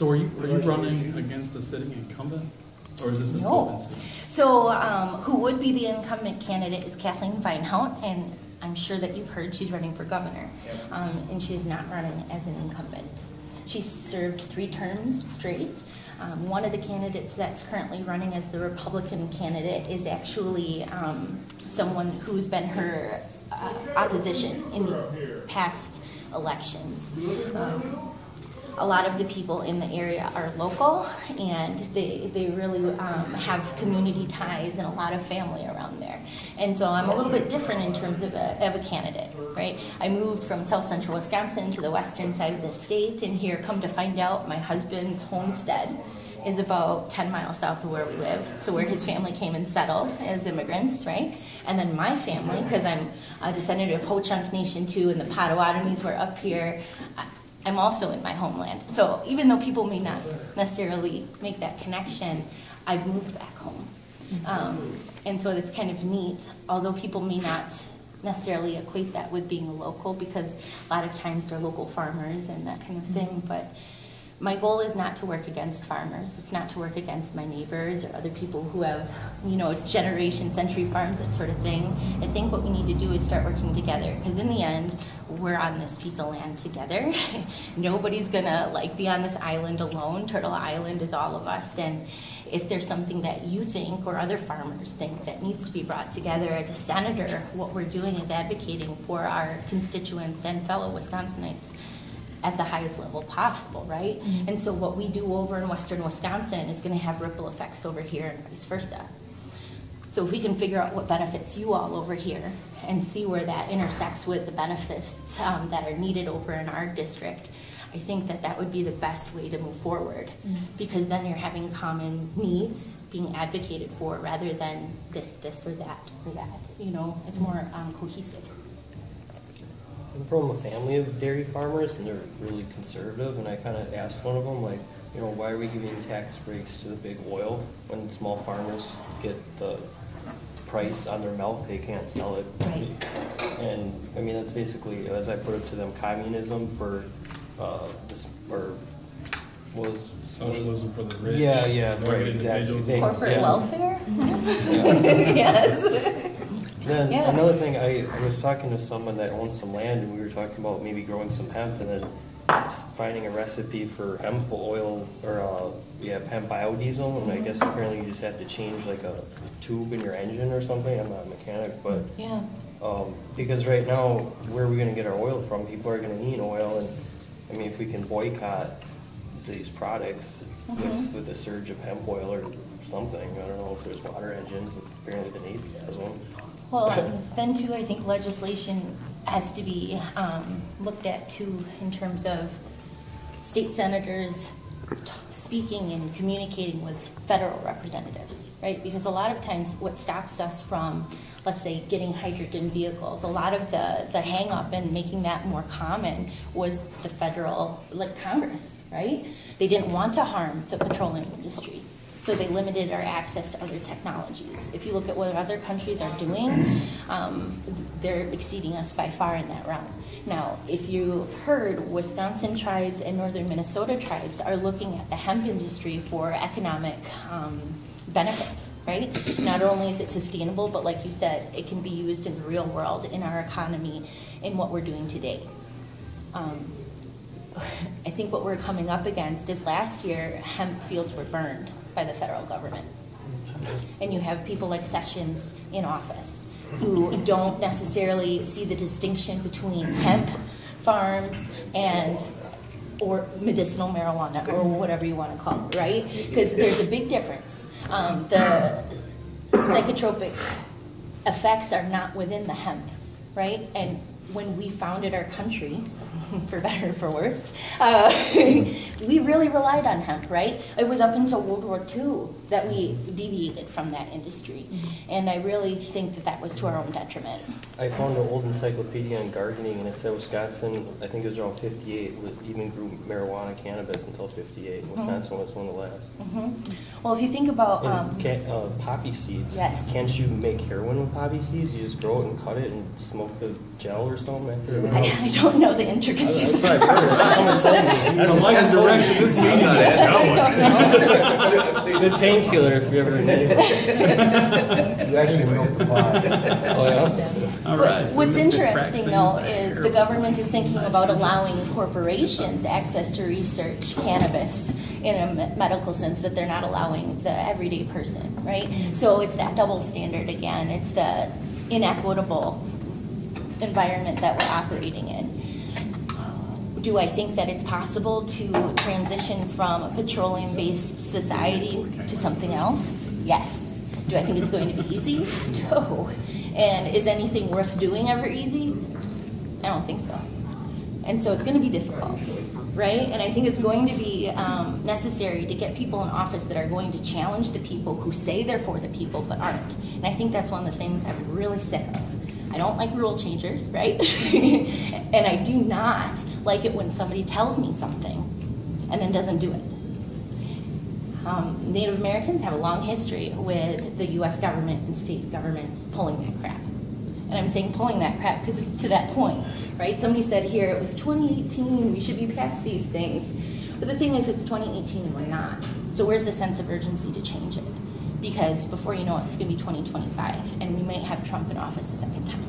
So are you running against a sitting incumbent, or is this an open seat? So who would be the incumbent candidate is Kathleen Vinehout, and I'm sure that you've heard she's running for governor, and she's not running as an incumbent. She's served 3 terms straight. One of the candidates that's currently running as the Republican candidate is actually someone who's been her opposition in past elections. A lot of the people in the area are local, and they really have community ties and a lot of family around there. And so I'm a little bit different in terms of a candidate, right? I moved from south central Wisconsin to the western side of the state, and here, come to find out, my husband's homestead is about 10 miles south of where we live, so where his family came and settled as immigrants, right? And then my family, because I'm a descendant of Ho-Chunk Nation too, and the Potawatomis were up here, I'm also in my homeland. So even though people may not necessarily make that connection, I've moved back home. And so it's kind of neat, although people may not necessarily equate that with being a local, because a lot of times they're local farmers and that kind of thing, but my goal is not to work against farmers. It's not to work against my neighbors or other people who have, you know, generation, century farms, that sort of thing. I think what we need to do is start working together, because in the end, we're on this piece of land together. Nobody's gonna be on this island alone. Turtle Island is all of us, and if there's something that you think or other farmers think that needs to be brought together, as a senator, what we're doing is advocating for our constituents and fellow Wisconsinites at the highest level possible, right? Mm-hmm. And so what we do over in western Wisconsin is going to have ripple effects over here and vice versa. So if we can figure out what benefits you all over here and see where that intersects with the benefits that are needed over in our district, I think that that would be the best way to move forward, because then you're having common needs being advocated for rather than this or that or that. You know, it's more cohesive. I'm from a family of dairy farmers, and they're really conservative, and I kind of asked one of them, like, you know, why are we giving tax breaks to the big oil when small farmers get the price on their milk, they can't sell it. Right. And I mean, that's basically, as I put it to them, communism socialism for the rich. Yeah, right, exactly. Corporate welfare? Yes. Then another thing, I was talking to someone that owns some land, and we were talking about maybe growing some hemp and then finding a recipe for hemp oil or hemp biodiesel, and I guess apparently you just have to change like a tube in your engine or something. I'm not a mechanic, but because right now, where are we going to get our oil from? People are going to need oil, and I mean, if we can boycott these products with a surge of hemp oil or something, I don't know if there's water engines. Apparently the Navy has one. Well, then too, I think legislation has to be looked at too, in terms of state senators speaking and communicating with federal representatives, right? Because a lot of times what stops us from, let's say, getting hydrogen vehicles, a lot of the hang up in making that more common was the federal, Congress, right? They didn't want to harm the petroleum industry, so they limited our access to other technologies. If you look at what other countries are doing, they're exceeding us by far in that realm. Now, if you've heard, Wisconsin tribes and northern Minnesota tribes are looking at the hemp industry for economic benefits, right? Not only is it sustainable, but like you said, it can be used in the real world, in our economy, in what we're doing today. I think what we're coming up against is last year, hemp fields were burned by the federal government. And you have people like Sessions in office who don't necessarily see the distinction between hemp farms or medicinal marijuana, or whatever you want to call it, right? Because there's a big difference. The psychotropic effects are not within the hemp, right? And when we founded our country, for better or for worse, we really relied on hemp, right? It was up until World War II that we deviated from that industry. And I really think that that was to our own detriment. I found an old encyclopedia on gardening, and it said Wisconsin, I think it was around 58, even grew marijuana cannabis until 58. Wisconsin was one of the last. Well, if you think about... poppy seeds. Yes. Can't you make heroin with poppy seeds? You just grow it and cut it and smoke the gel Silverstone after? I don't know the intricacies. That's what I've heard. Someone told me. I like the direction this meeting is going. Good painkiller if you ever need it. You actually know the vibe. Oh, yeah? All right. so What's we could crack interesting things though there. is the government is thinking about allowing corporations access to research cannabis in a medical sense, but they're not allowing the everyday person, right? So it's that double standard again. It's the inequitable environment that we're operating in. Do I think that it's possible to transition from a petroleum-based society to something else? Yes. Do I think it's going to be easy? No. And is anything worth doing ever easy? I don't think so. And so it's going to be difficult, right? And I think it's going to be necessary to get people in office that are going to challenge the people who say they're for the people but aren't. And I think that's one of the things I'm really sick of. I don't like rule changers, right? And I do not like it when somebody tells me something and then doesn't do it. Native Americans have a long history with the US government and state governments pulling that crap. And I'm saying pulling that crap because it's to that point, right? Somebody said here, it was 2018, we should be past these things. But the thing is, it's 2018 and we're not. So where's the sense of urgency to change it? Because before you know it, it's gonna be 2025 and we might have Trump in office a second time.